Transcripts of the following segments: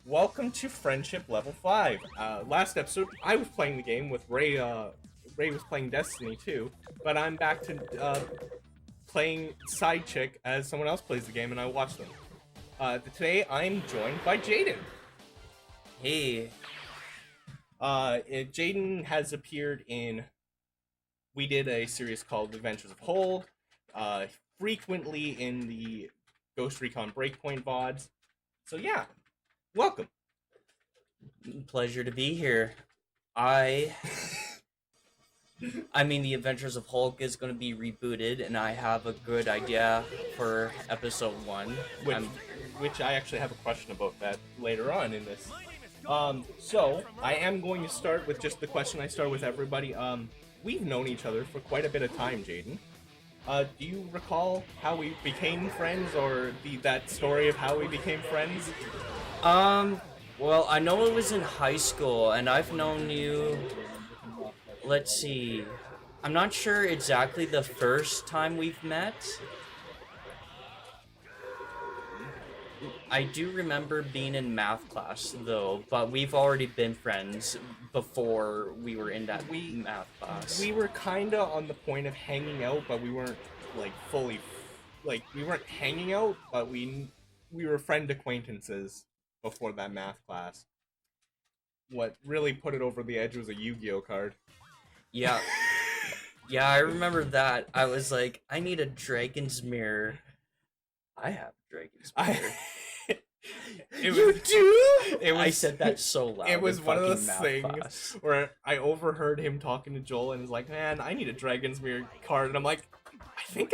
welcome to Friendship Level 5. Last episode, I was playing the game with Ray. Ray was playing Destiny too, but I'm back to playing Side Chick as someone else plays the game, and I watch them. Today, I'm joined by Jayden. Hey. Jayden has appeared in. We did a series called Adventures of Hold. Frequently in the Ghost Recon Breakpoint VODs. So yeah, welcome. Pleasure to be here. I mean, the Adventures of Hulk is going to be rebooted, and I have a good idea for episode 1. Which I actually have a question about that later on in this. So I am going to start with just the question I start with everybody. We've known each other for quite a bit of time, Jayden. Do you recall how we became friends, or that story of how we became friends? Well, I know it was in high school, and I've known you, let's see, I'm not sure exactly the first time we've met. I do remember being in math class, though, but we've already been friends before we were in that math class. We were kinda on the point of hanging out, but we weren't, like, fully... Like, we weren't hanging out, but we were friend acquaintances before that math class. What really put it over the edge was a Yu-Gi-Oh card. Yeah. Yeah, I remember that. I was like, I need a dragon's mirror. I have a dragon's mirror. You do? I said that so loud. It was one of those things class. where I overheard him talking to Joel and he's like, man, I need a dragon's mirror card. And I'm like, I think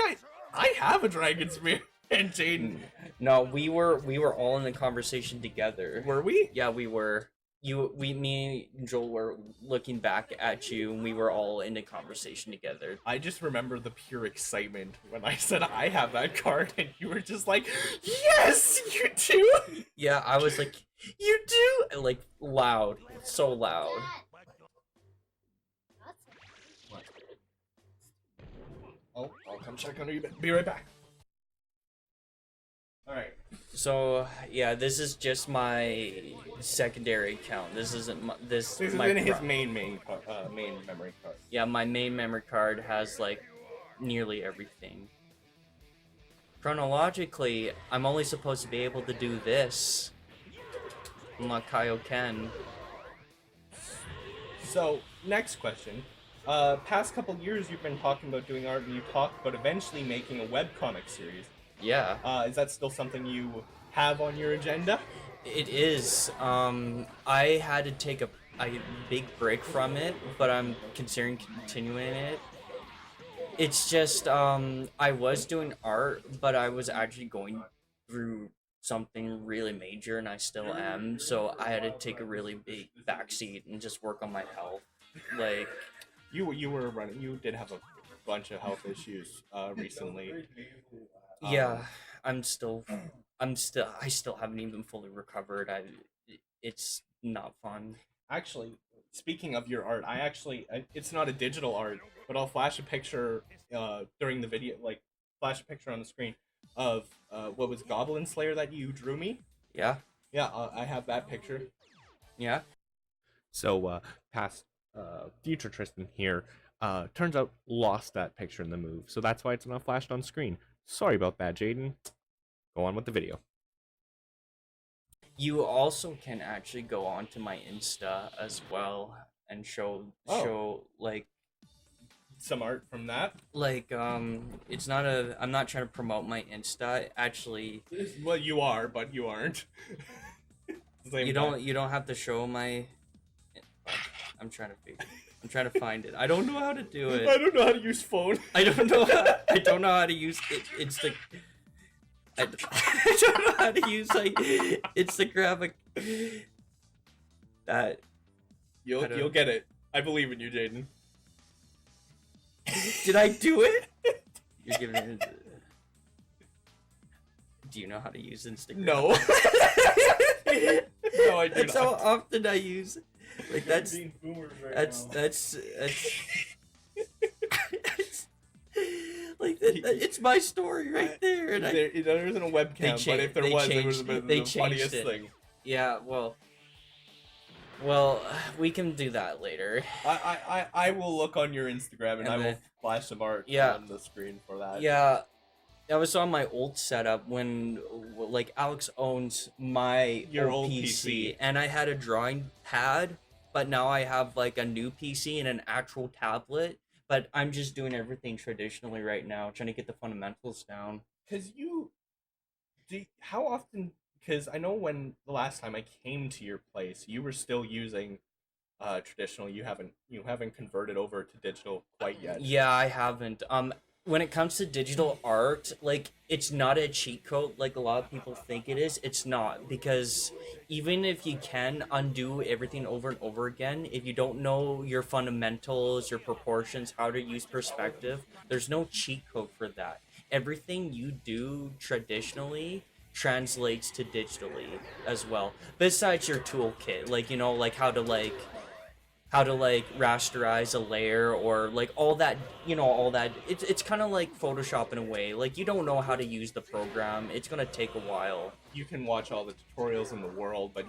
I have a dragon's mirror. And Jayden... No, we were all in the conversation together. Were we? Yeah, we were. Me and Joel were looking back at you, and we were all in a conversation together. I just remember the pure excitement when I said I have that card, and you were just like, yes, you do! Yeah, I was like, you do! Like, loud. So loud. Oh, I'll come check on you. Be right back. Alright. So, yeah, this is just my secondary account. This isn't my... This is my in his main memory card. Yeah, my main memory card has, like, nearly everything. Chronologically, I'm only supposed to be able to do this. I'm not Kaioken. So, next question. Past couple years you've been talking about doing art, and you talked about eventually making a webcomic series. Yeah. Is that still something you have on your agenda? It is. I had to take a big break from it, but I'm considering continuing it. It's just, I was doing art, but I was actually going through something really major, and I still am, so I had to take a really big backseat and just work on my health. Like... You did have a bunch of health issues, recently. Yeah, I still haven't even fully recovered. It's not fun. Actually, speaking of your art, it's not a digital art, but I'll flash a picture during the video, like flash a picture on the screen of what was Goblin Slayer that you drew me. Yeah. Yeah, I have that picture. Yeah. So future Tristan here turns out lost that picture in the move, so that's why it's not flashed on screen. Sorry about that, Jayden. Go on with the video. You also can actually go on to my Insta as well and show like some art from that. Like it's not a... I'm not trying to promote my Insta. Actually, well, you are, but you aren't. You don't have to show my... I'm trying to find it. I don't know how to do it. I don't know how to use phone. I don't know how to use it. It's the... I don't know how to use, like, Instagram. That... You'll get it. I believe in you, Jayden. Did I do it? You're giving it... Do you know how to use Instagram? No. No, I do That's how often I use it. Like, that's like it's my story right there, and there isn't a webcam, but if there was, it would have been the funniest thing. Yeah, well, we can do that later. I will look on your Instagram and And I will then- flash some art Yeah. on the screen for that. Yeah, that was on my old setup when, like, Alex owns my Your old old PC, PC. and I had a drawing pad, but now I have, like, a new PC and an actual tablet, but I'm just doing everything traditionally right now, trying to get the fundamentals down. Because how often? Because I know when the last time I came to your place, you were still using traditional. You haven't converted over to digital quite yet. Yeah, I haven't. When it comes to digital art, like, it's not a cheat code like a lot of people think it is. It's not, because even if you can undo everything over and over again, if you don't know your fundamentals, your proportions, how to use perspective, there's no cheat code for that. Everything you do traditionally translates to digitally as well. Besides your toolkit, like, like how to rasterize a layer, or like all that. It's kind of like Photoshop in a way. Like, you don't know how to use the program, it's gonna take a while. You can watch all the tutorials in the world, but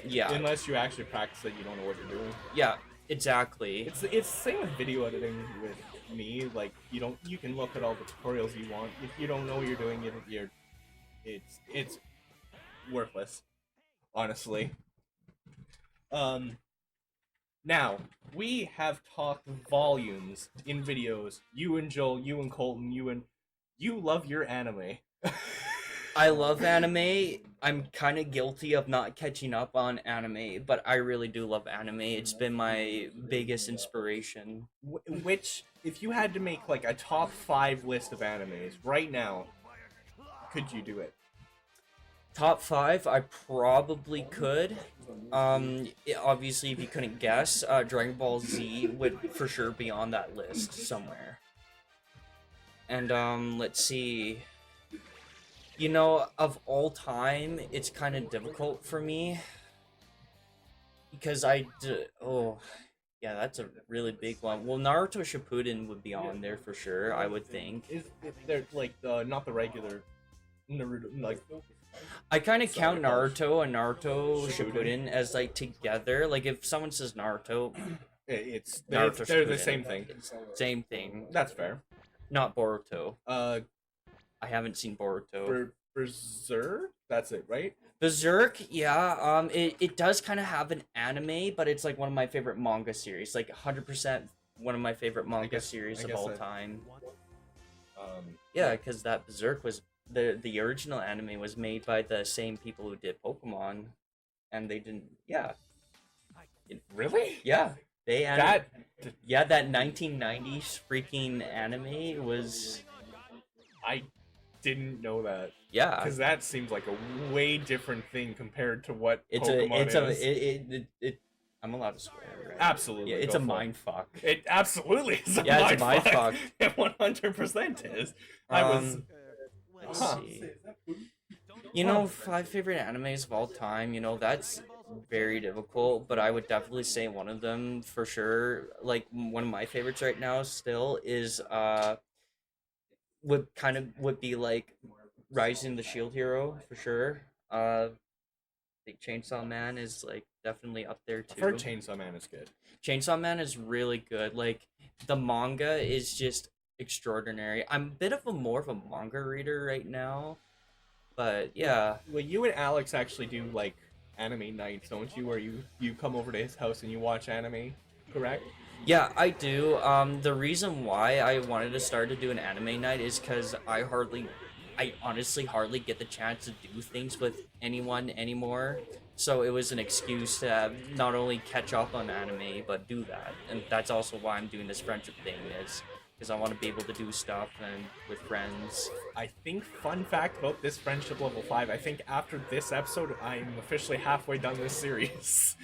Yeah, unless you actually practice it, you don't know what you're doing. yeah, exactly. It's the same with video editing with me. Like, you can look at all the tutorials you want. If you don't know what you're doing, it's worthless, honestly. Um, Now, we have talked volumes in videos. You and Joel, you and Colton, you love your anime. I love anime. I'm kind of guilty of not catching up on anime, but I really do love anime. It's been my biggest inspiration. Which, if you had to make like a top 5 list of animes right now, could you do it? Top 5, I probably could. Obviously, if you couldn't guess, Dragon Ball Z would for sure be on that list somewhere. And let's see. Of all time, it's kind of difficult for me because oh, yeah, that's a really big one. Well, Naruto Shippuden would be on there for sure, I would think. Is they're like not the regular Naruto, like I kind of count Sorry, Naruto and Naruto Shippuden. Shippuden as like together. Like, if someone says Naruto, they're Naruto the Shippuden. same thing. Same thing. That's fair. Not Boruto. Uh, I haven't seen Boruto. Berserk. That's it, right? Berserk, yeah. It does kind of have an anime, but it's like one of my favorite manga series. Like 100% one of my favorite manga series of all time. Yeah, because that Berserk was the original anime was made by the same people who did Pokemon, and they didn't. Yeah. Really? Yeah. That 1990s freaking anime was. I didn't know that. Yeah. Because that seems like a way different thing compared to what It's Pokemon is. I'm allowed to swear, right? Absolutely. Yeah, it's a mind fuck. It absolutely is a Yeah, mind it's a mind fuck. It 100% is. Let's see. 5 favorite animes of all time, that's very difficult, but I would definitely say one of them for sure. Like, one of my favorites right now still is would be like Rising the Shield Hero for sure. I think Chainsaw Man is like definitely up there too. I've heard Chainsaw Man is good. Chainsaw Man is really good. Like, the manga is just extraordinary. I'm a bit of more of a manga reader right now, but yeah. Well, you and Alex actually do like anime nights, don't you? Where you come over to his house and you watch anime, correct? Yeah, I do. The reason why I wanted to start to do an anime night is because I honestly hardly get the chance to do things with anyone anymore. So it was an excuse to not only catch up on anime, but do that. And that's also why I'm doing this friendship thing, is because I want to be able to do stuff and with friends. I think, fun fact about this friendship level 5, I think after this episode, I'm officially halfway done this series.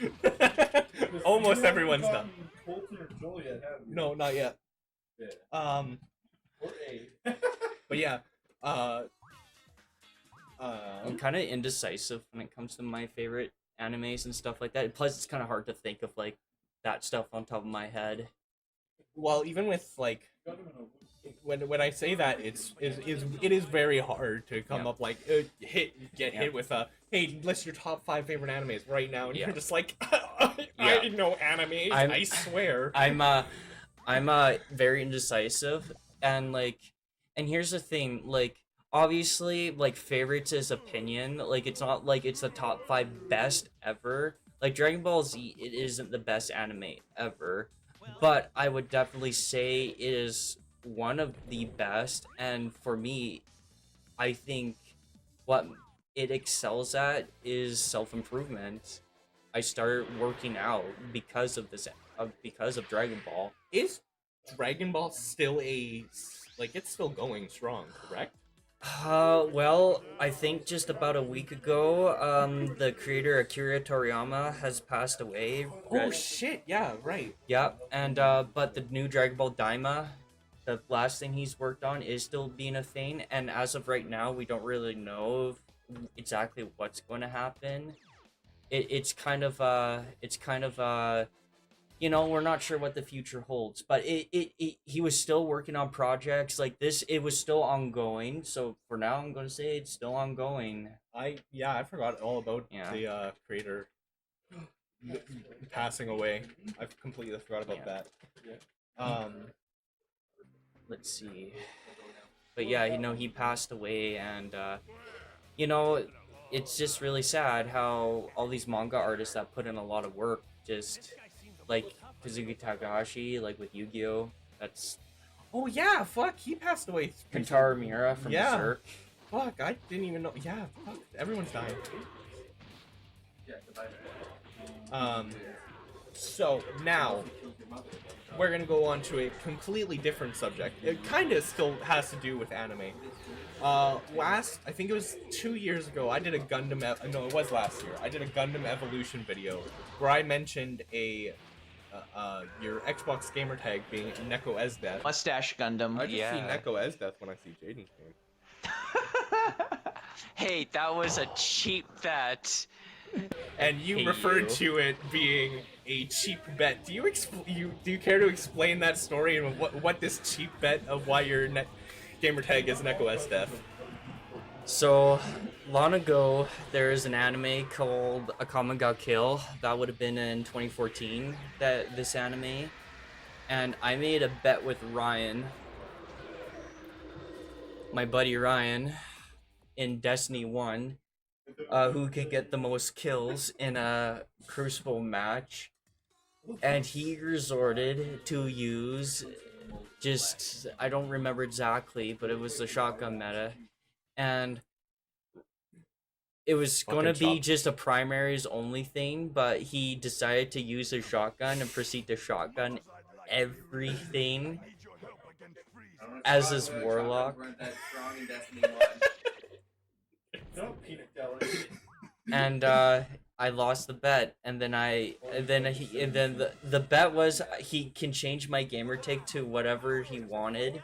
Almost everyone's done. Colton or Joel yet, have you? No, not yet. Yeah. Or A. But yeah. I'm kind of indecisive when it comes to my favorite animes and stuff like that. Plus, it's kind of hard to think of like that stuff on top of my head. well, even with like when I say that, it is very hard to come Yeah. up like get Yeah. hit with a hey, list your top 5 favorite animes right now, and Yeah. you're just like Yeah. I know anime, I'm- I swear. I'm very indecisive, and and here's the thing, obviously, favorites is opinion. It's not like it's the top 5 best ever. Like Dragon Ball Z, it isn't the best anime ever, but I would definitely say it is one of the best. And for me, I think what it excels at is self-improvement. I started working out because of because of Dragon Ball. Is Dragon Ball still it's still going strong, correct? Well, I think just about a week ago, the creator Akira Toriyama has passed away. Oh shit, yeah, right. Yeah, and but the new Dragon Ball Daima, the last thing he's worked on, is still being a thing, and as of right now, we don't really know exactly what's going to happen. It's kind of we're not sure what the future holds, but he was still working on projects like this. It was still ongoing, so for now I'm going to say it's still ongoing. I forgot all about the creator passing away. I completely forgot about that. Let's see, but yeah, he passed away, and it's just really sad how all these manga artists that put in a lot of work just like Kazuki Takahashi, like with Yu-Gi-Oh. That's oh yeah, fuck, he passed away. Kentaro Miura from Berserk. Fuck, I didn't even know. Yeah, fuck, everyone's dying. So now we're gonna go on to a completely different subject. It kind of still has to do with anime. I think it was 2 years ago, I did a Gundam. No, it was last year. I did a Gundam Evolution video where I mentioned your Xbox gamer tag being Neko Esdeath. Mustache Gundam. I just see Neko Esdeath when I see Jayden's name. Hey, that was a cheap bet. And you referred to it being a cheap bet. Do you care to explain that story and what this cheap bet of why your gamer tag is Neko Esdeath? So, long ago, there is an anime called Akame ga Kill. That would have been in 2014, this anime. And I made a bet with Ryan, my buddy Ryan, in Destiny 1, who could get the most kills in a Crucible match. And he resorted to use I don't remember exactly, but it was the shotgun meta. And it was going to be just a primaries only thing, but he decided to use his shotgun and proceed to shotgun everything as his warlock. And I lost the bet, and then the bet was he can change my gamer tag to whatever he wanted,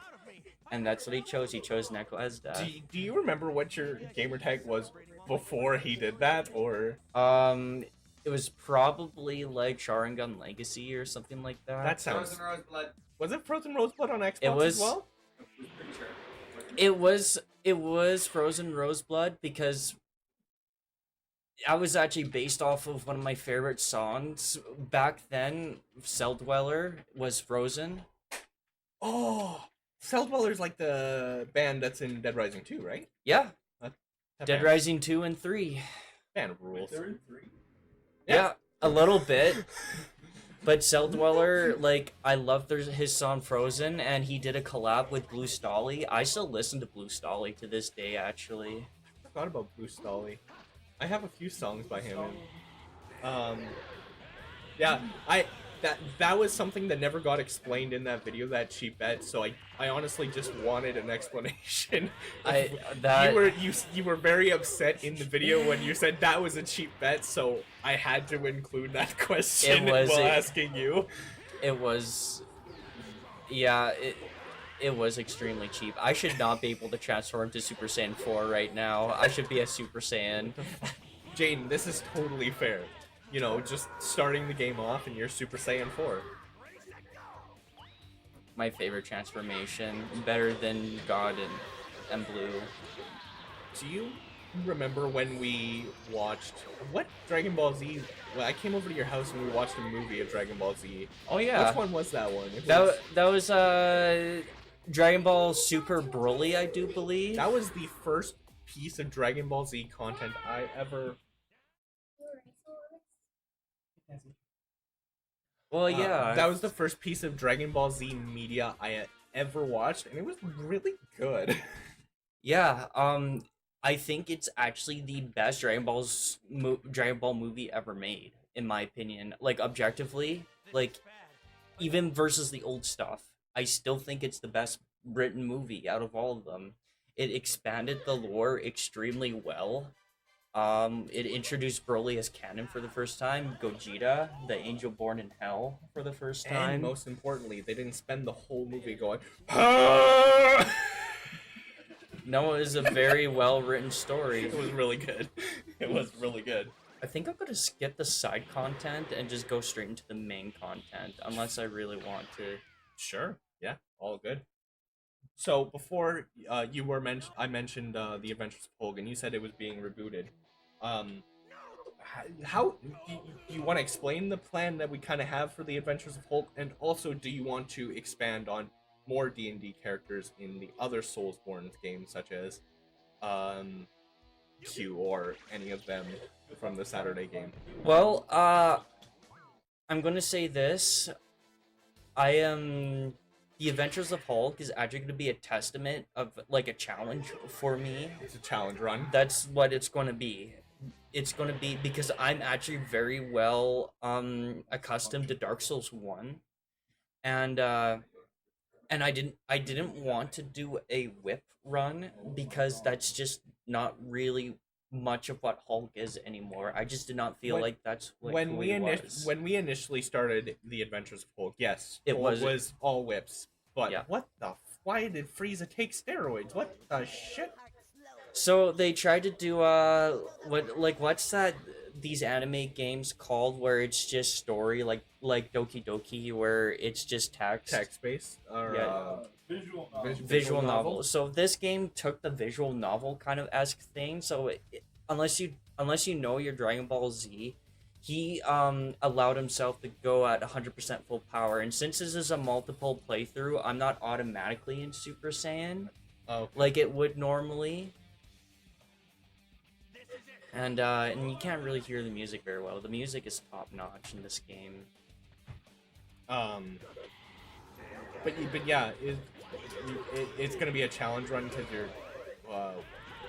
and that's what he chose. He chose Neko Esdeath. Do you remember what your gamer tag was before he did that, or? It was probably like Sharingan Legacy or something like that. That sounds. Frozen Roseblood. Was it Frozen Roseblood on Xbox as well? It was Frozen Roseblood because I was actually based off of one of my favorite songs back then. Cell Dweller was Frozen. Oh, Cell Dweller's like the band that's in Dead Rising 2, right? Yeah. That Dead Rising 2 and 3. Band rules. They're in 3? Yeah, a little bit. But Cell Dweller, I love his song Frozen, and he did a collab with Blue Stolly. I still listen to Blue Stolly to this day, actually. I forgot about Blue Stolly. I have a few songs by him. Yeah, that was something that never got explained in that video, that cheap bet. So I honestly just wanted an explanation. You were very upset in the video when you said that was a cheap bet, so I had to include that question while asking you. It was, yeah. It was extremely cheap. I should not be able to transform to Super Saiyan 4 right now. I should be a Super Saiyan. Jayden, this is totally fair. You know, just starting the game off and you're Super Saiyan 4. my favorite transformation, better than God and Blue. Do you remember when we watched what Dragon Ball Z? Well, I came over to your house and we watched a movie of Dragon Ball Z. Oh yeah, Which one was that one? that was Dragon Ball Super Broly, I do believe. That was the first piece of Dragon Ball Z content I ever. Well, yeah, that was the first piece of Dragon Ball Z media I had ever watched, and it was really good. yeah. I think it's actually the best Dragon Ball movie ever made, in my opinion. Like objectively, like even versus the old stuff, I still think it's the best written movie out of all of them. It expanded the lore extremely well. It introduced Broly as canon for the first time, Gogeta, the angel born in hell, for the first time. And most importantly, they didn't spend the whole movie going. No, it was a very well written story. It was really good. It was really good. I think I'm gonna skip the side content and just go straight into the main content, unless I really want to. Sure. Yeah. All good. So before I mentioned the Adventures of Hulk, and you said it was being rebooted. How do you want to explain the plan that we kind of have for the Adventures of Hulk, and also do you want to expand on more D&D characters in the other Soulsborne games, such as Q or any of them from the Saturday game? Well, I'm gonna say this. The Adventures of Hulk is actually going to be a testament of like a challenge for me. It's a challenge run. That's what it's going to be. It's going to be because I'm actually very well accustomed to Dark Souls 1, and I didn't want to do a whip run because that's just not really much of what Hulk is anymore. I just did not feel like that's what when who we he was. when we initially started the Adventures of Hulk. Yes, It Hulk was- was all whips. But Yeah. what the? Why did Frieza take steroids? What the shit? So they tried to do what's that these anime games called where it's just story like Doki Doki where it's just text. Text based or Yeah. Visual novel. Visual novel. So this game took the visual novel kind of esque thing. So unless you know your Dragon Ball Z, he allowed himself to go at 100% full power. And since this is a multiple playthrough, I'm not automatically in Super Saiyan Oh, like it would normally. And you can't really hear the music very well. The music is top notch in this game. but yeah, it's gonna be a challenge run because you're.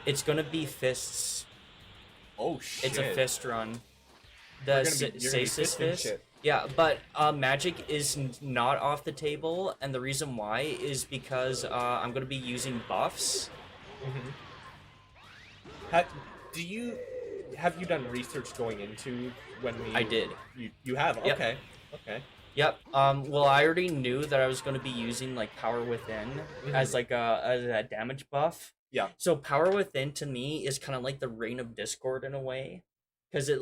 It's gonna be fists. Oh shit! It's a fist run. You're The gonna be Stasis fisting fist. shit. Yeah, but magic is not off the table, and the reason why is because I'm gonna be using buffs. Mm-hmm. Have you done research going into when we? I did. You have. Yep. Okay. Okay. Yep. Well, I already knew that I was gonna be using like Power Within as like a damage buff. Yeah. So Power Within to me is kind of like the Reign of Discord in a way, because it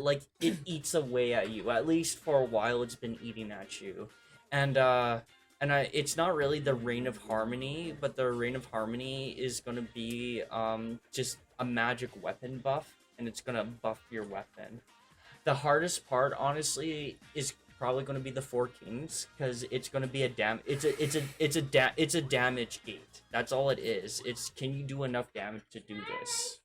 eats away at you. At least for a while, it's been eating at you, and it's not really the Reign of Harmony, but the Reign of Harmony is gonna be just a magic weapon buff, and it's gonna buff your weapon. The hardest part, honestly, is probably going to be the Four Kings, because it's going to be it's a damage gate. That's all it is. It's can you do enough damage to do this?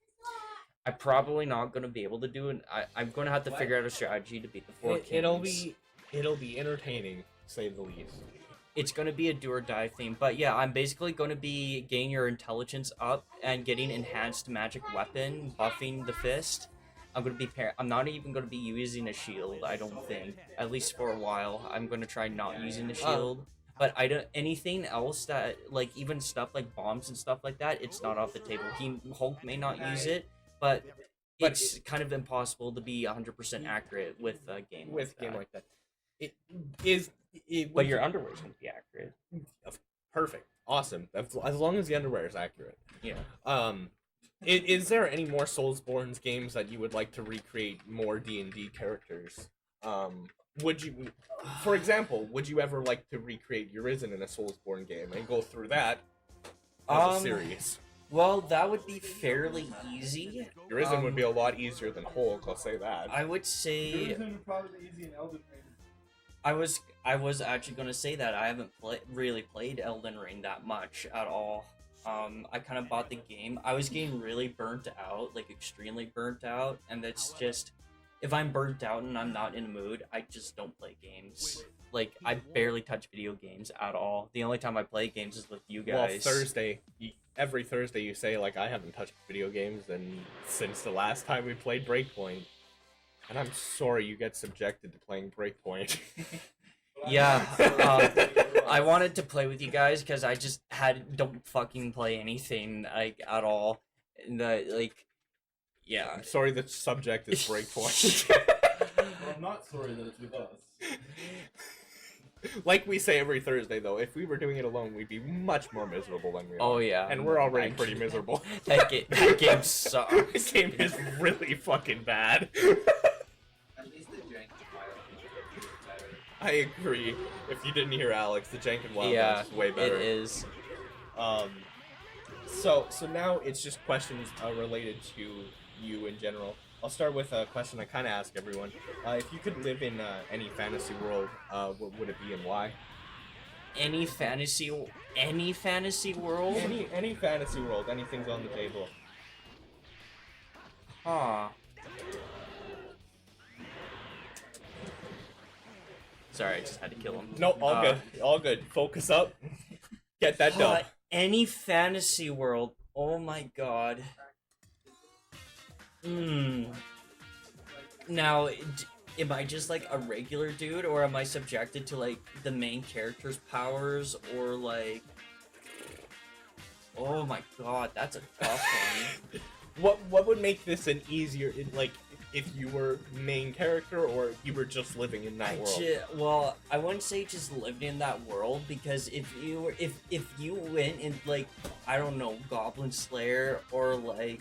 I'm probably not going to be able to do it. I'm going to have to figure out a strategy to beat the Four Kings. It'll be entertaining, to say the least. It's going to be a do or die thing, but yeah, I'm basically going to be getting your intelligence up and getting enhanced magic weapon, buffing the fist. I'm not even going to be using a shield, I don't think. At least for a while. I'm going to try not using the shield. But anything else that, like, even stuff like bombs and stuff like that, it's not off the table. Hulk may not use it, but it's kind of impossible to be 100% accurate with a game Like that. It is. But your underwear is going to be accurate. Perfect. Awesome. As long as the underwear is accurate. Yeah. Is there any more Soulsborne games that you would like to recreate more D&D characters? would you, for example, would you ever like to recreate Urizen in a Soulsborne game and go through that as a series? Well, that would be fairly easy. Urizen would be a lot easier than Hulk, I'll say that. I would say Urizen would probably be easy in Elden Ring. I was actually gonna say that I haven't really played Elden Ring that much at all. I kind of bought the game. I was getting really burnt out, like extremely burnt out, and that's just, if I'm burnt out and I'm not in a mood, I just don't play games. Like, I barely touch video games at all. The only time I play games is with you guys. Well, every Thursday you say, like, I haven't touched video games since the last time we played Breakpoint. And I'm sorry you get subjected to playing Breakpoint. Yeah, I wanted to play with you guys because I just don't fucking play anything, like, at all. And, yeah. I'm sorry the subject is Breakpoint. Well, I'm not sorry that it's with us. Like we say every Thursday, though, if we were doing it alone, we'd be much more miserable than we are. Oh, yeah. And we're already pretty miserable. That game sucks. This game is really fucking bad. At least the jank file is better. I agree. If you didn't hear Alex, the jank and wild Yeah, is way better. it is. So now it's just questions related to you in general. I'll start with a question I kind of ask everyone. If you could live in any fantasy world, what would it be and why? Any fantasy world? Any fantasy world, anything's on the table. Huh. Sorry, I just had to kill him. No, all good. Focus up. Get that done. Any fantasy world. Oh my god. Now, am I just like a regular dude, or am I subjected to like the main character's powers, or like? Oh my god, that's a tough one. What would make this an easier, like, if you were main character or you were just living in that world? Well, I wouldn't say just lived in that world, because if you went in, like, I don't know, Goblin Slayer, or like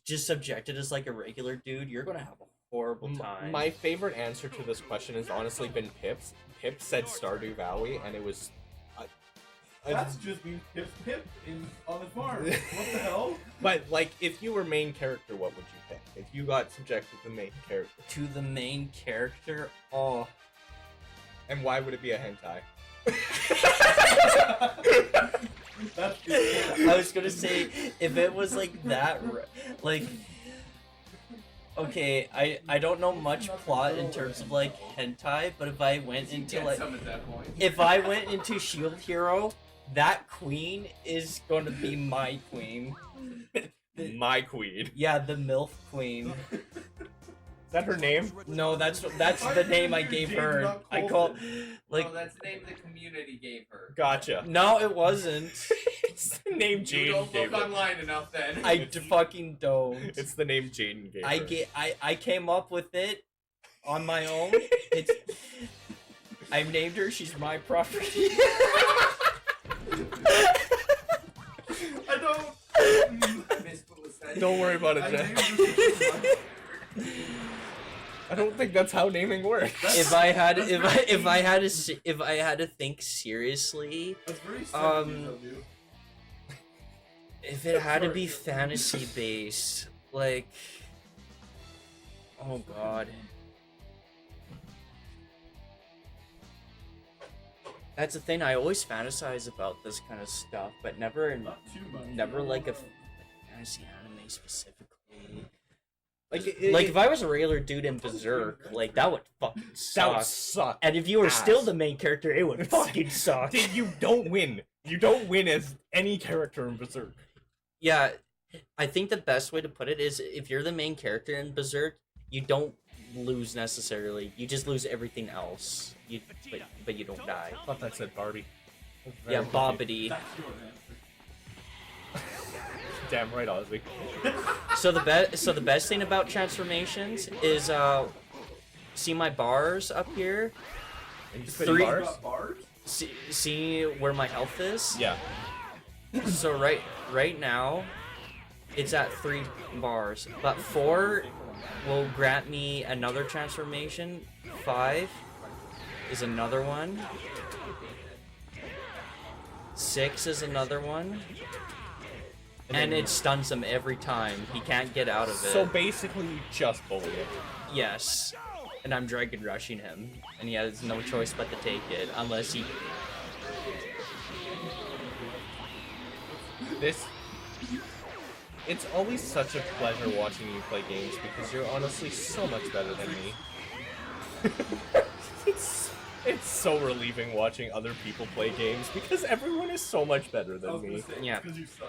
just subjected as like a regular dude, you're gonna have a horrible time. My favorite answer to this question has honestly been Pip's. Pip said Stardew Valley, and it was That's just me Pip on the farm. What the hell? But, like, if you were main character, what would you pick? If you got subjected to the main character. To the main character? Oh. And why would it be a hentai? I was gonna say, if it was like that, like, okay, I don't know much plot in terms of like hentai, but if I went into like, if I went into Shield Hero, that queen is going to be my queen. My queen. Yeah, the MILF queen. Is that her name? No, that's the name I gave her. I call, like. No, that's the name the community gave her. Gotcha. No, it wasn't. It's the name Jayden You don't gave look her. online enough then. I fucking don't. It's the name Jayden gave her. I came up with it on my own. It's. I named her. She's my property. I don't. I missed what was said. Don't worry about it, I Jen. named her I don't think that's how naming works. if I had to think seriously, That's very sensitive of you. if it had to be fantasy based, like, oh god. That's the thing, I always fantasize about this kind of stuff, but never like a fantasy anime specifically. Like if I was a regular dude in Berserk, like, that would fucking suck. That would suck. And if you were ass. still the main character, it would fucking suck. Dude, you don't win. You don't win as any character in Berserk. Yeah, I think the best way to put it is, if you're the main character in Berserk, you don't lose necessarily. You just lose everything else. But you don't die. I thought that said Barbie. Yeah, Bobbity. That's your answer. Damn right, Ozzy. So the best thing about transformations is see my bars up here. And you Three- bars? Got bars? See where my health is? Yeah. So right now, it's at 3 bars, but 4 will grant me another transformation. 5 is another one. 6 is another one. And it stuns him every time. He can't get out of it. So basically, you just bully it. Yes. And I'm Dragon Rushing him. And he has no choice but to take it. Unless he... It's always such a pleasure watching you play games because you're honestly so much better than me. It's so relieving watching other people play games because everyone is so much better than me. Yeah.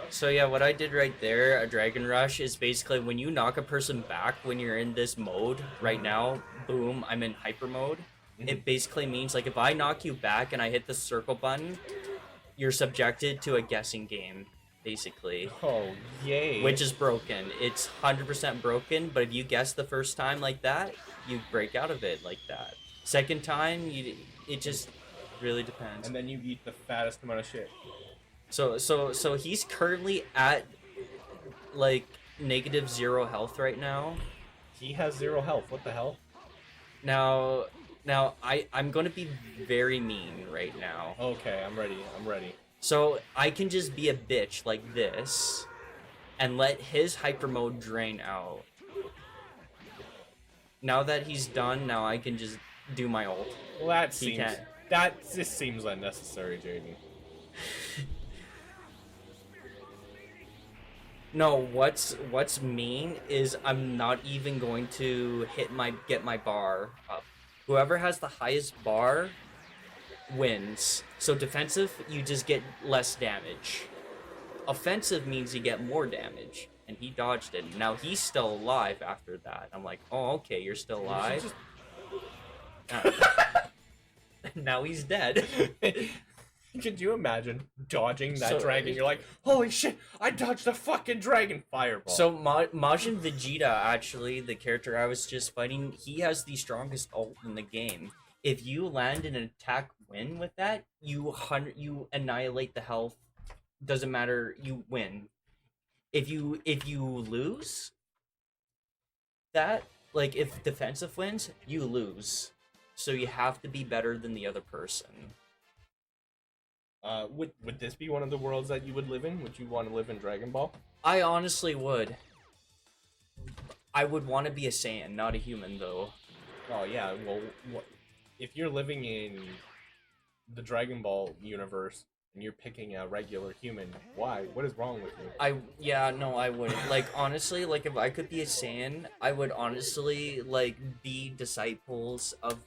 So yeah, what I did right there, a Dragon Rush, is basically when you knock a person back when you're in this mode, right now, boom, I'm in hyper mode. It basically means, like, if I knock you back and I hit the circle button, you're subjected to a guessing game, basically. Oh, yay. Which is broken. It's 100% broken, but if you guess the first time like that, you break out of it like that. Second time, it just really depends. And then you eat the fattest amount of shit. So he's currently at, like, -0 health right now. He has 0 health. What the hell? Now I'm gonna be very mean right now. Okay, I'm ready. I'm ready. So I can just be a bitch like this, and let his hyper mode drain out. Now that he's done, now I can just do my ult. Well, that He seems... can't. That just seems unnecessary, Jayden. No, what's mean is I'm not even going to get my bar up. Whoever has the highest bar wins. So defensive, you just get less damage. Offensive means you get more damage, and he dodged it. Now he's still alive after that. I'm like, oh, okay, you're still alive. Now he's dead. Could you imagine dodging that So- dragon? You're like, holy shit, I dodged the fucking dragon fireball. So Majin Vegeta, actually, the character I was just fighting, he has the strongest ult in the game. If you land an attack win with that, you annihilate the health. Doesn't matter, you win. If you lose that, like if defensive wins, you lose. So you have to be better than the other person. Would this be one of the worlds that you would live in? Would you want to live in Dragon Ball? I honestly would. I would want to be a Saiyan, not a human, though. Oh yeah, well, if you're living in the Dragon Ball universe and you're picking a regular human, why? What is wrong with you? I wouldn't. Like, honestly, like, if I could be a Saiyan, I would honestly, like, be disciples of,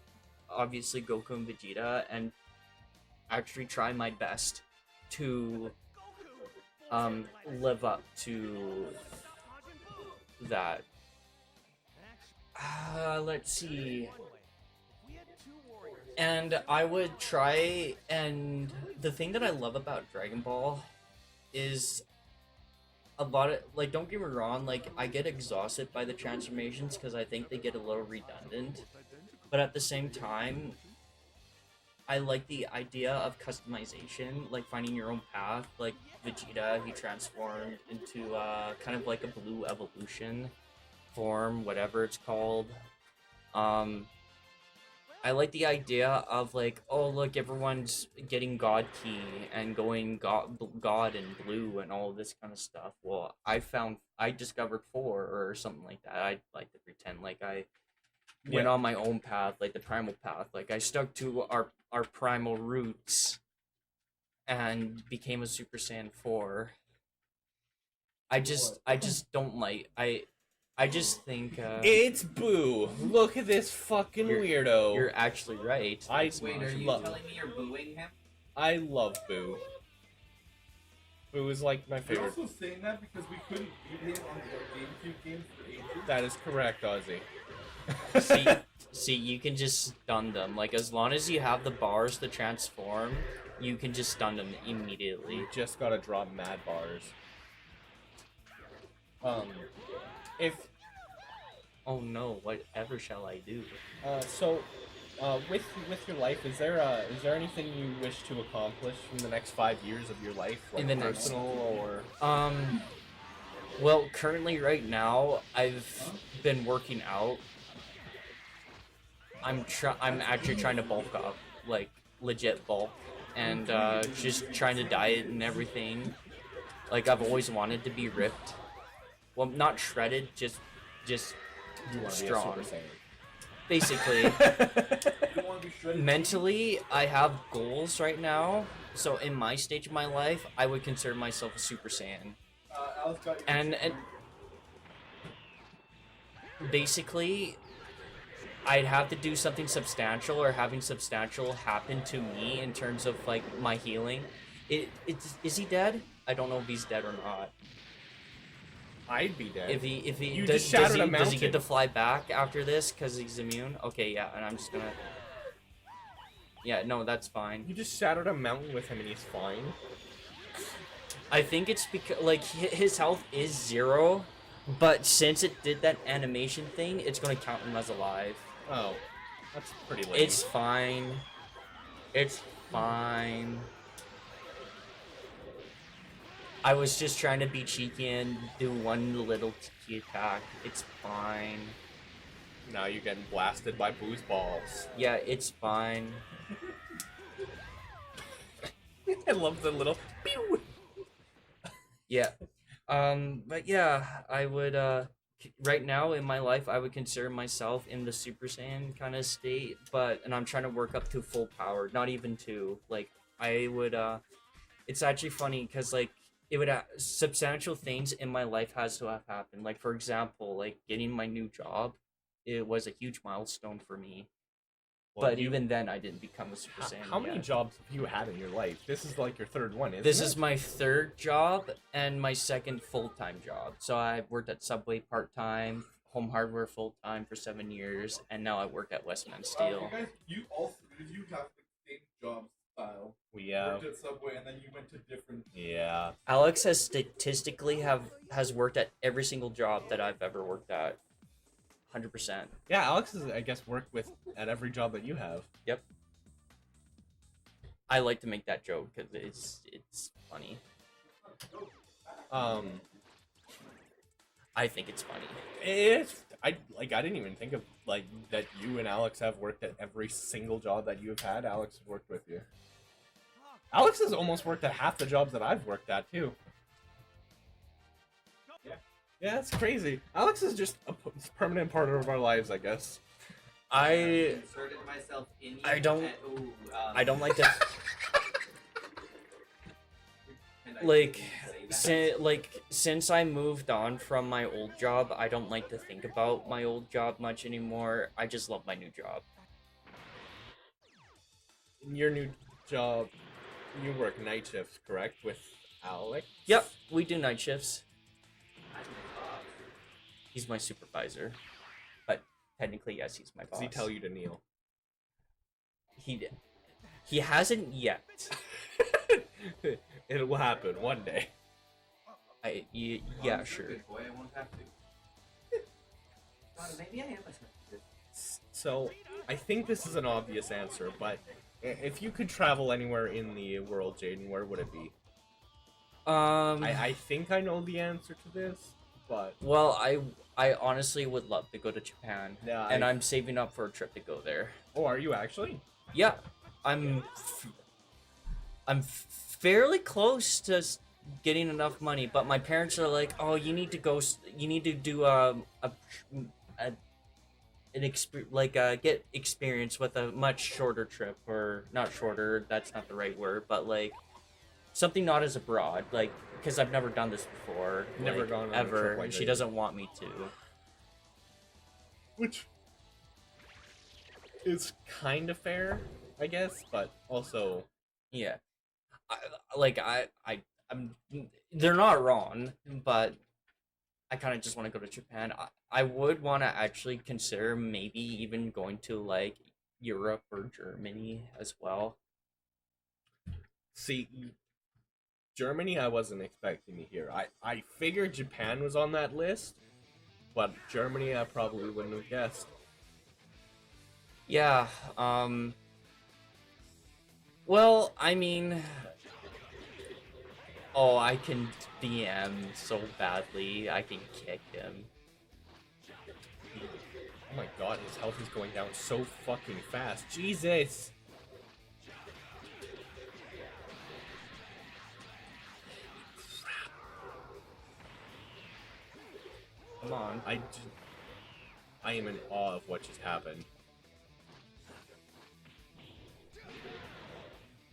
obviously, Goku and Vegeta, and actually try my best to, live up to that. Let's see. And I would try, and the thing that I love about Dragon Ball is a lot of, like, don't get me wrong, like, I get exhausted by the transformations because I think they get a little redundant, but at the same time, I like the idea of customization, like finding your own path. Like Vegeta, he transformed into kind of like a blue evolution form, whatever it's called. I like the idea of, like, oh look, everyone's getting God Key and going God in blue and all this kind of stuff. Well, I discovered 4 or something like that. I like to pretend like I went on my own path, like the primal path. Like I stuck to our primal roots and became a Super Saiyan 4. I just don't like, I just think It's Boo! Look at this fucking weirdo. you're actually right. Wait, Wait, are you love- telling me you're booing him? I love Boo. Boo is like my You're favorite. also saying that because we couldn't beat him on the GameCube games for ages. That is correct, Ozzy. See, you can just stun them. Like, as long as you have the bars to transform, you can just stun them immediately. You just gotta drop mad bars. If Oh no, whatever shall I do? with your life, is there anything you wish to accomplish in the next 5 years of your life, like In the next- personal or? Well, currently, right now, I've been working out. I'm actually trying to bulk up, like legit bulk, and just trying to diet and everything. Like I've always wanted to be ripped. Well, not shredded, just You want to be a strong. Super Basically, Saiyan. You don't want to be shredded. mentally, I have goals right now. So in my stage of my life, I would consider myself a Super Saiyan. Alex got you. And basically, I'd have to do something substantial or having substantial happen to me in terms of like my healing. Is he dead? I don't know if he's dead or not. I'd be dead. If he You does, just shattered a does he get to mountain. fly back after this because he's immune? Okay, yeah, and I'm just gonna. Yeah, no, that's fine. You just shattered a mountain with him and he's fine. I think it's because like his health is 0, but since it did that animation thing, it's gonna count him as alive. Oh, that's pretty lame. It's fine. It's fine. I was just trying to be cheeky and do one little cheeky attack. It's fine. Now you're getting blasted by booze balls. Yeah, it's fine. I love the little pew. Yeah. But yeah, I would right now in my life I would consider myself in the Super Saiyan kind of state, and I'm trying to work up to full power, not even to. Like I would it's actually funny cuz like it would substantial things in my life has to have happened. Like for example, like getting my new job, it was a huge milestone for me. Well, But even then I didn't become a Super Saiyan. How many yet. jobs have you had in your life? This is like your third one, isn't This it? is my 3rd job and my 2nd full-time job. So I worked at Subway part-time, Home Hardware full-time for 7 years, and now I work at Westman Steel. You guys, you all three of you have the same job style. We You worked at Subway and then you went to different. yeah. Alex has statistically has worked at every single job that I've ever worked at. 100%. Yeah, Alex has, I guess, worked with at every job that you have. Yep. I like to make that joke because it's funny. I think it's funny. I didn't even think of like that you and Alex have worked at every single job that you've had. Alex has worked with you. Alex has almost worked at half the jobs that I've worked at too. Yeah, it's crazy. Alex is just a permanent part of our lives, I guess. I Inserted myself in. I don't- Ooh, I don't like to and I like didn't say that. since I moved on from my old job, I don't like to think about my old job much anymore. I just love my new job. In your new job, you work night shifts, correct? With Alex? Yep, we do night shifts. I'm the boss. He's my supervisor, but technically, yes, he's my boss. Does he tell you to kneel? He hasn't yet. It will happen one day. Yeah, I'm sure. Good boy, I won't have to. Maybe I am a good. So, I think this is an obvious answer, but if you could travel anywhere in the world, Jayden, where would it be? I think I know the answer to this, but Well, I honestly would love to go to Japan, Yeah, and I'm saving up for a trip to go there. oh, are you actually? Yeah, I'm fairly close to getting enough money, but my parents are like, "Oh, you need to go. You need to do get experience with a much shorter trip, or not shorter. That's not the right word, but like something not as abroad, like because I've never done this before, Never like, gone on a ever, trip like and she this. doesn't want me to. Which is kind of fair, I guess, but also Yeah, I'm. They're not wrong, but I kind of just want to go to Japan. I would want to actually consider maybe even going to like Europe or Germany as well. see Germany. I wasn't expecting to hear. I figured Japan was on that list, but Germany I probably wouldn't have guessed. Yeah. Well, I mean, Oh, I can DM so badly. I can kick him. Oh my god, his health is going down so fucking fast. Jesus! Come on. I am in awe of what just happened.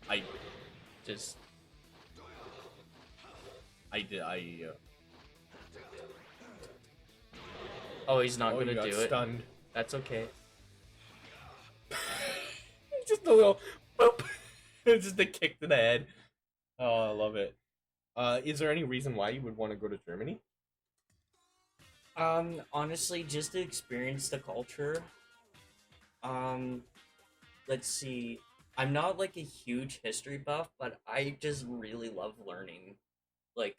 I Just Oh, he's not oh, you gonna got do it. stunned. That's okay. Just a little boop. Just a kick to the head. Oh, I love it. Is there any reason why you would want to go to Germany? Honestly, just to experience the culture. Let's see. I'm not like a huge history buff, but I just really love learning. Like,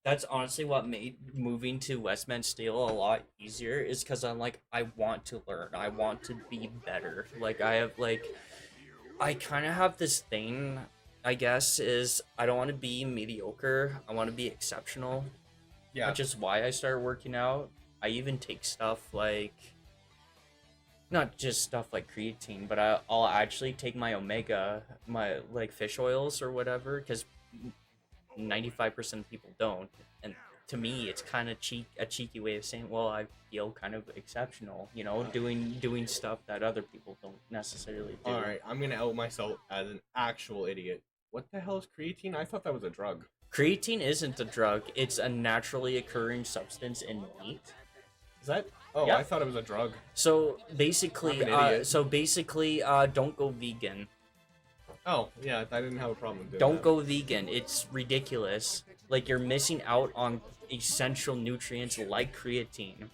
that's honestly what made moving to Westman Steel a lot easier, is because I'm like, I want to learn. I want to be better. Like, I kind of have this thing, I guess, is I don't want to be mediocre. I want to be exceptional. Yeah. Which is why I started working out. I even take stuff like, not just stuff like creatine, but I'll actually take my omega, my like fish oils or whatever, because 95% of people don't. And to me, it's kind of a cheeky way of saying, well, I feel kind of exceptional, you know, doing stuff that other people don't necessarily do. Alright, I'm gonna out myself as an actual idiot. What the hell is creatine? I thought that was a drug. Creatine isn't a drug. It's a naturally occurring substance in meat. Is that? Oh, Yeah. I thought it was a drug. So basically, I'm an idiot. don't go vegan. Oh, yeah, I didn't have a problem with doing Don't that. go vegan. It's ridiculous. Like, you're missing out on essential nutrients like creatine.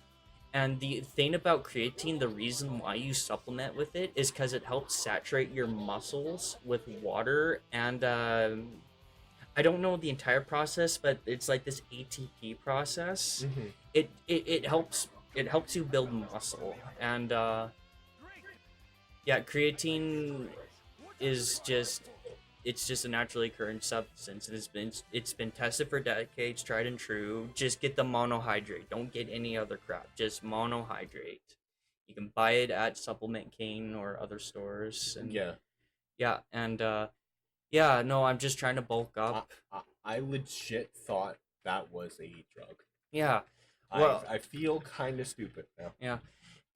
And the thing about creatine, the reason why you supplement with it is because it helps saturate your muscles with water. And I don't know the entire process, but it's like this ATP process. Mhm. It helps you build muscle. And yeah, creatine is just, it's just a naturally occurring substance. It's been tested for decades, tried and true. Just get the monohydrate. Don't get any other crap. Just monohydrate. You can buy it at Supplement King or other stores. And Yeah. yeah, and yeah, no, I'm just trying to bulk up. I legit thought that was a drug. Yeah. Well, I feel kind of stupid now. yeah.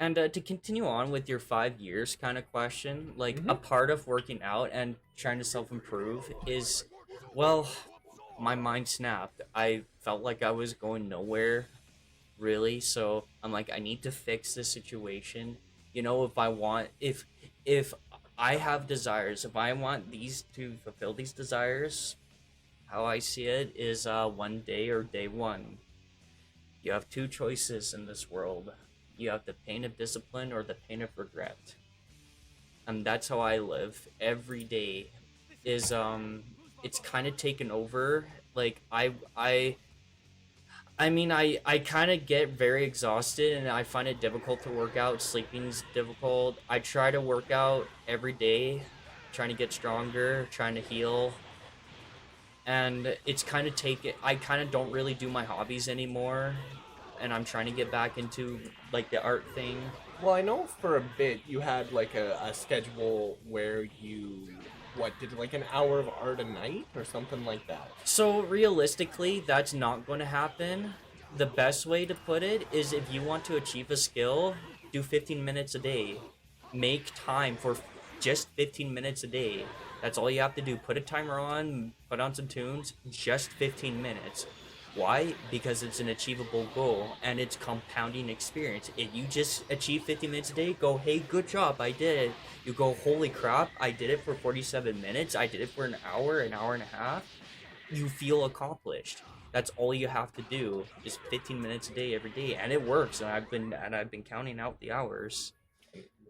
And to continue on with your 5 years kind of question, like a Mhm. part of working out and trying to self improve is, well, my mind snapped. I felt like I was going nowhere, really. So I'm like, I need to fix this situation. You know, if I have desires, if I want these to fulfill these desires, how I see it is one day or day one. You have two choices in this world. You have the pain of discipline or the pain of regret. And that's how I live every day. Is it's kind of taken over. Like I kind of get very exhausted and I find it difficult to work out. Sleeping's difficult. I try to work out every day, trying to get stronger, trying to heal. And it's kind of taken, I kind of don't really do my hobbies anymore. And I'm trying to get back into like the art thing. Well, I know for a bit you had like a schedule where you did like an hour of art a night or something like that. So realistically, that's not going to happen. The best way to put it is, if you want to achieve a skill, do 15 minutes a day. Make time for just 15 minutes a day. That's all you have to do. Put a timer on, put on some tunes, just 15 minutes. Why? Because it's an achievable goal and it's compounding experience. If you just achieve 15 minutes a day, go, hey, good job, I did it. You go, holy crap, I did it for 47 minutes, I did it for an hour and a half. You feel accomplished. That's all you have to do, is 15 minutes a day every day, and it works. And I've been counting out the hours,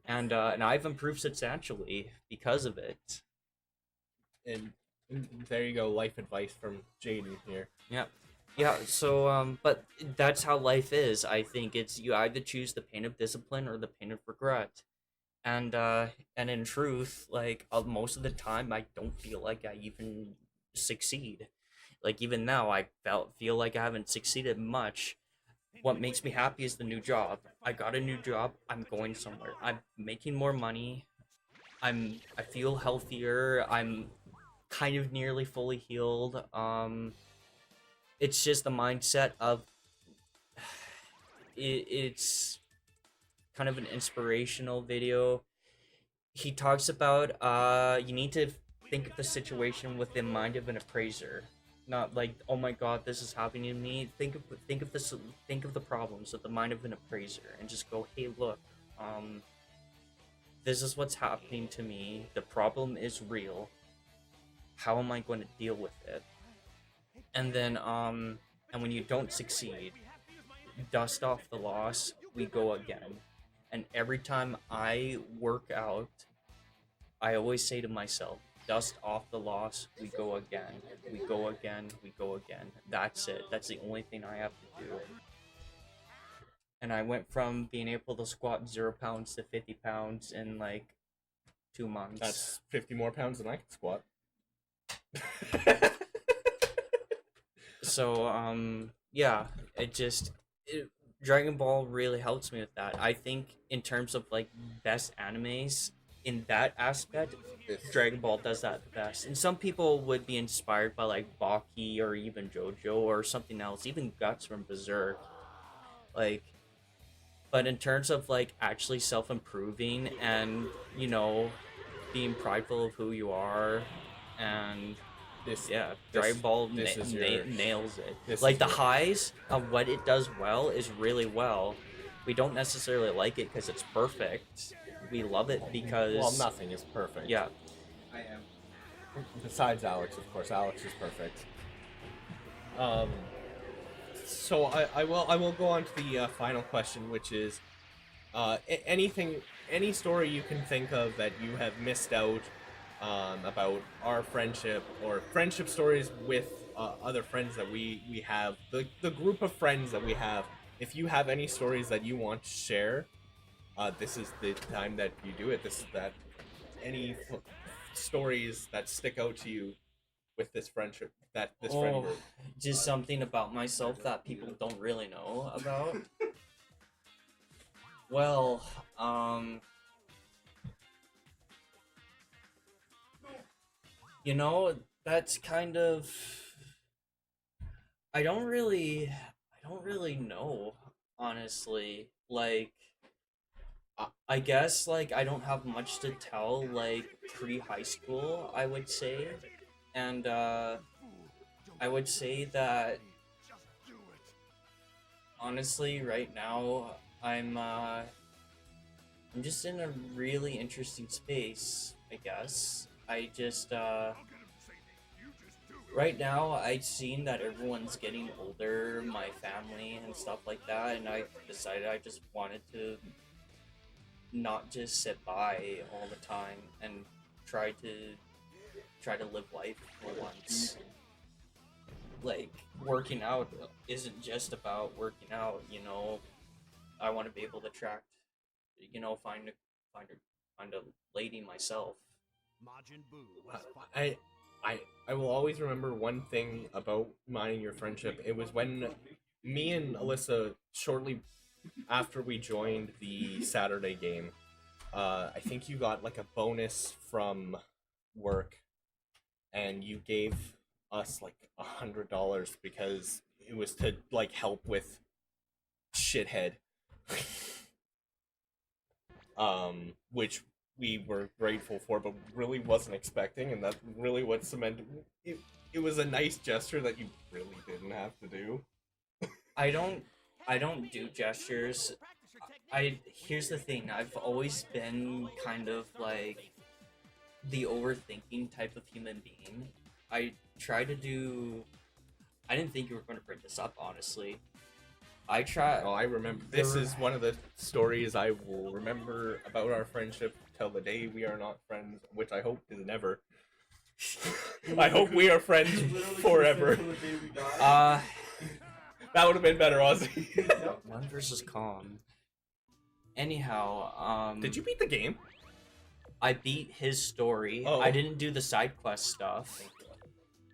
and I've improved substantially because of it. And there you go, life advice from Jayden here. Yeah. Yeah, so but that's how life is. I think it's, you either choose the pain of discipline or the pain of regret. And in truth, like most of the time I don't feel like I even succeed. Like even now, I feel like I haven't succeeded much. What makes me happy is the new job. I got a new job. I'm going somewhere. I'm making more money. I feel healthier. I'm kind of nearly fully healed. It's just the mindset of it's kind of an inspirational video. He talks about you need to think of the situation with the mind of an appraiser, not like, oh my god, this is happening to me. Think of the problems with the mind of an appraiser and just go, hey, look, this is what's happening to me. The problem is real. How am I going to deal with it? And then and when you don't succeed, dust off the loss, we go again. And every time I work out, I always say to myself, dust off the loss, we go again. We go again, we go again. That's it. That's the only thing I have to do. And I went from being able to squat 0 pounds to 50 pounds in like 2 months. That's 50 more pounds than I can squat. So, yeah, Dragon Ball really helps me with that. I think in terms of like best animes in that aspect, Dragon Ball does that the best. And some people would be inspired by like Baki or even JoJo or something else, even Guts from Berserk. Like, but in terms of like actually self-improving and, you know, being prideful of who you are and Dragon Ball nails it. Like the highs of what it does well is really well. We don't necessarily like it because it's perfect. We love it because nothing is perfect. Yeah. I am. Besides Alex, of course. Alex is perfect. So I will go on to the final question, which is, any story you can think of that you have missed out about our friendship, or friendship stories with other friends that we have, the group of friends that we have. If you have any stories that you want to share, this is the time that you do it. Any stories that stick out to you with this friendship, this friend group. Just something about myself that people don't really know about. Well, you know, that's kind of, I don't really know, honestly. Like, I guess like I don't have much to tell like pre-high school, I would say. And I would say that honestly right now I'm just in a really interesting space, I guess. I just right now I've seen that everyone's getting older, my family and stuff like that, and I decided I just wanted to not just sit by all the time and try to live life for once. Like, working out isn't just about working out, you know. I want to be able to find a lady myself. I will always remember one thing about mine and your friendship. It was when me and Alyssa, shortly after we joined the Saturday game, I think you got like a bonus from work, and you gave us like $100 because it was to like help with shithead, which we were grateful for, but really wasn't expecting, and that's really what cemented it. It was a nice gesture that you really didn't have to do. I don't do gestures. Here's the thing, I've always been kind of like the overthinking type of human being. I didn't think you were going to bring this up, honestly. Oh, I remember. This is one of the stories I will remember about our friendship till the day we are not friends, which I hope is never. I hope we are friends forever. That would have been better, Ozzy. One versus Calm. Anyhow, Did you beat the game? I beat his story. Oh. I didn't do the side quest stuff.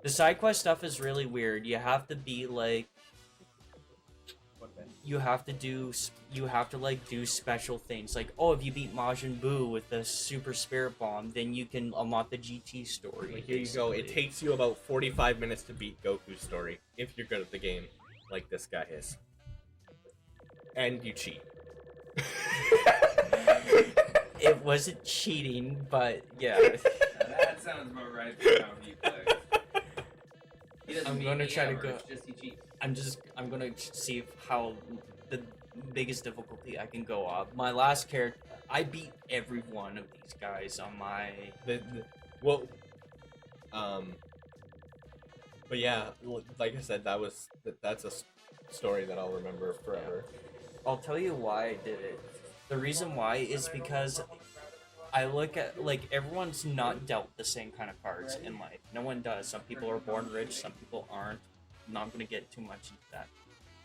The side quest stuff is really weird. You have to be like, you have to like do special things. Like, oh, if you beat Majin Buu with the Super Spirit Bomb, then you can unlock the GT story. Like, here you go. It takes you about 45 minutes to beat Goku's story if you're good at the game, like this guy is. And you cheat. It wasn't cheating, but yeah. That sounds more right for how he plays. He doesn't I'm beat gonna me try to ever, go- it's just he cheats. I'm gonna see how the biggest difficulty I can go up. My last character, I beat every one of these guys on my. Well, but yeah, like I said, that's a story that I'll remember forever. I'll tell you why I did it. The reason why is because I look at, like, everyone's not dealt the same kind of cards in life. No one does. Some people are born rich, some people aren't. I'm not gonna get too much into that.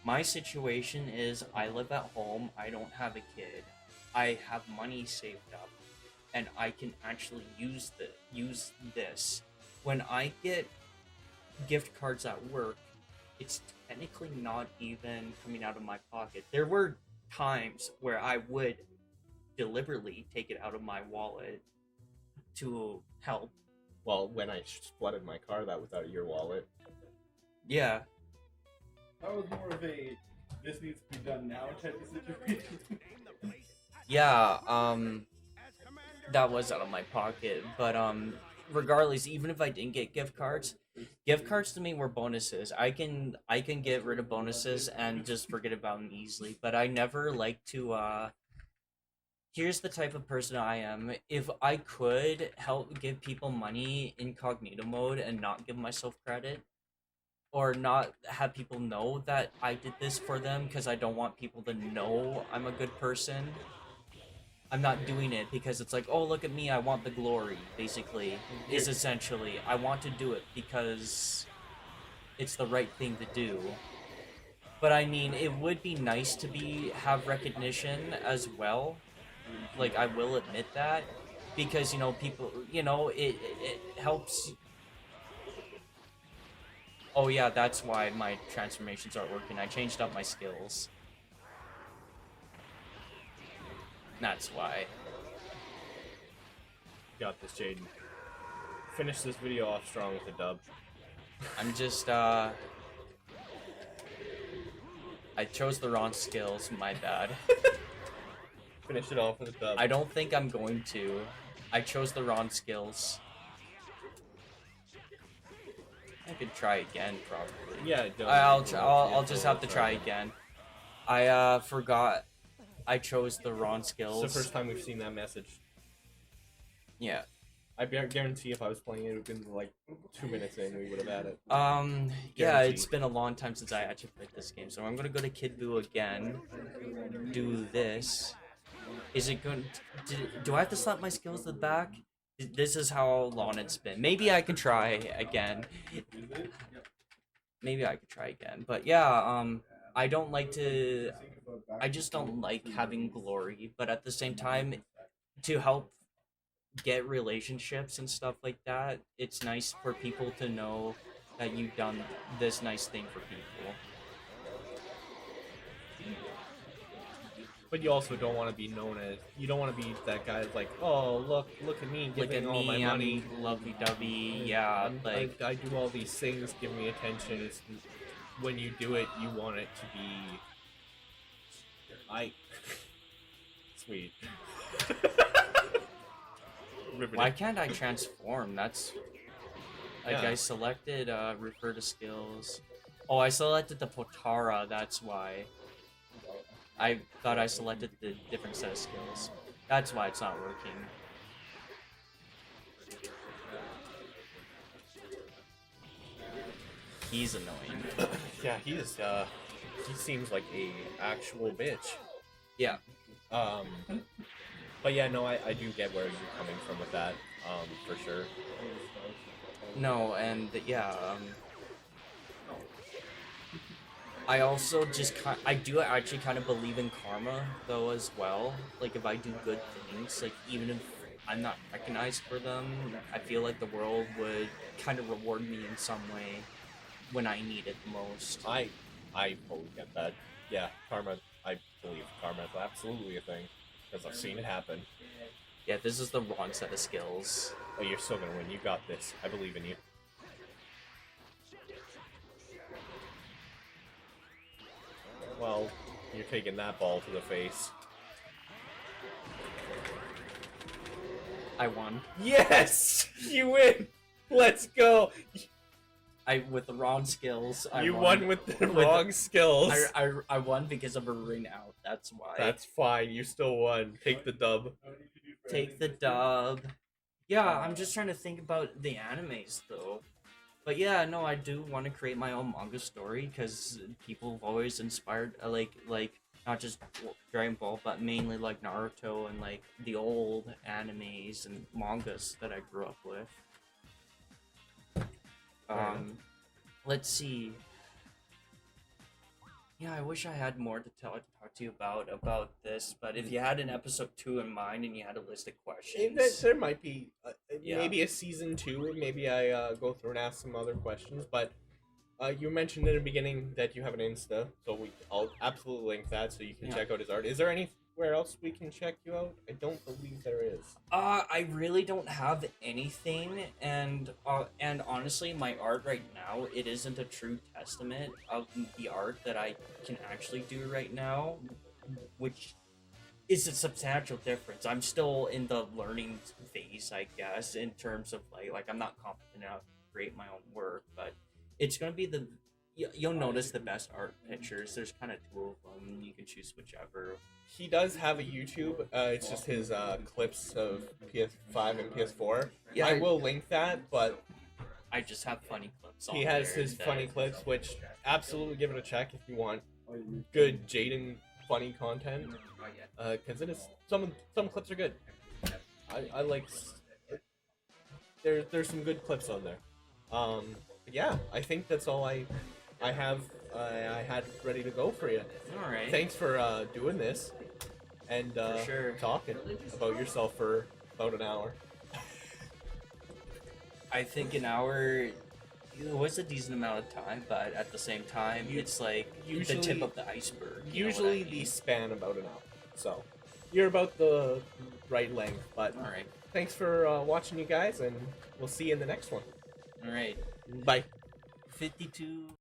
My situation is I live at home, I don't have a kid, I have money saved up, and I can actually use this. When I get gift cards at work, it's technically not even coming out of my pocket. There were times where I would deliberately take it out of my wallet to help. Well, when I flooded my car, that was out of your wallet. Yeah. That was more of a this needs to be done now type of situation. Yeah, that was out of my pocket, but regardless, even if I didn't get gift cards to me were bonuses. I can get rid of bonuses and just forget about them easily, but I never like to here's the type of person I am. If I could help give people money incognito mode and not give myself credit, or not have people know that I did this for them because I don't want people to know I'm a good person, I'm not doing it because it's like, oh, look at me, I want the glory, basically, is essentially. I want to do it because it's the right thing to do. But I mean, it would be nice to have recognition as well. Like, I will admit that. Because, people, it helps. Oh yeah, that's why my transformations aren't working. I changed up my skills. That's why. Got this, Jayden. Finish this video off strong with a dub. I'm just, I chose the wrong skills, my bad. Finish it off with a dub. I don't think I'm going to. I chose the wrong skills. I could try again, probably. Yeah, I'll just have to try again. I forgot I chose the wrong skills. It's the first time we've seen that message. Yeah. I guarantee if I was playing it, it would have been like 2 minutes in, we would have had it. Yeah, Guaranteed. it's been a long time since I actually played this game, so I'm gonna go to Kid Buu again. Do this. Is it going? Do I have to slap my skills to the back? This is how long it's been. Maybe I can try again. Maybe I could try again. But yeah, I don't like to. I just don't like having glory. But at the same time, to help get relationships and stuff like that, it's nice for people to know that you've done this nice thing for people. But you also don't want to be known as. You don't want to be that guy that's like, oh, look at me Look giving at all my me, money. I'm lovey-dovey. Yeah, like I do all these things, give me attention. It's, when you do it, you want it to be. Sweet. why can't I transform? That's like Yeah. I selected refer to skills. Oh, I selected the Potara. That's why. I thought I selected the different set of skills. That's why it's not working. He's annoying. Yeah, he seems like a actual bitch. Yeah. But yeah, no, I do get where you're coming from with that, for sure. No, and yeah, I also just I do actually kind of believe in karma though as well. Like if I do good things, like even if I'm not recognized for them. I feel like the world would kind of reward me in some way when I need it the most. I totally get that. Yeah, karma. I believe karma is absolutely a thing because I've seen it happen. Yeah, this is the wrong set of skills. But you're still gonna win. You got this. I believe in you. Well, you're taking that ball to the face. I won. Yes, you win. Let's go. With the wrong skills. You won with the wrong skills. I won because of a ring out. That's why. That's fine. You still won. Take the dub. Take the dub. Yeah, I'm just trying to think about the animes though. But yeah, no, I do want to create my own manga story because people have always inspired, like not just Dragon Ball, but mainly like Naruto and like the old animes and mangas that I grew up with. Let's see. Yeah, I wish I had more to talk to you about this, but if you had an episode 2 in mind and you had a list of questions, There might be Yeah. maybe a season 2. Maybe I go through and ask some other questions. But you mentioned in the beginning that you have an Insta, so I'll absolutely link that so you can Yeah. check out his art. Is there anywhere else we can check you out? I don't believe there is. I really don't have anything, and honestly, my art right now, it isn't a true testament of the art that I can actually do right now, which is a substantial difference. I'm still in the learning phase, I guess, in terms of like I'm not confident enough to create my own work, but it's gonna be you'll notice the best art pictures. There's kind of 2 of them. You can choose whichever. He does have a YouTube. It's just his clips of PS5 and PS4. Yeah, I will link that, but I just have funny clips on he has there his that- funny clips, which absolutely give it a check if you want good Jayden funny content. Because it is some clips are good. I like. There's some good clips on there. But yeah, I think that's all I have. I had ready to go for you. All right. Thanks for doing this and sure. talking about yourself for about an hour. I think an hour was a decent amount of time, but at the same time, it's like the tip usually- of the iceberg. Usually these span about an hour, so you're about the right length. But All right. thanks for watching, you guys, and we'll see you in the next one. All right. Bye. 52.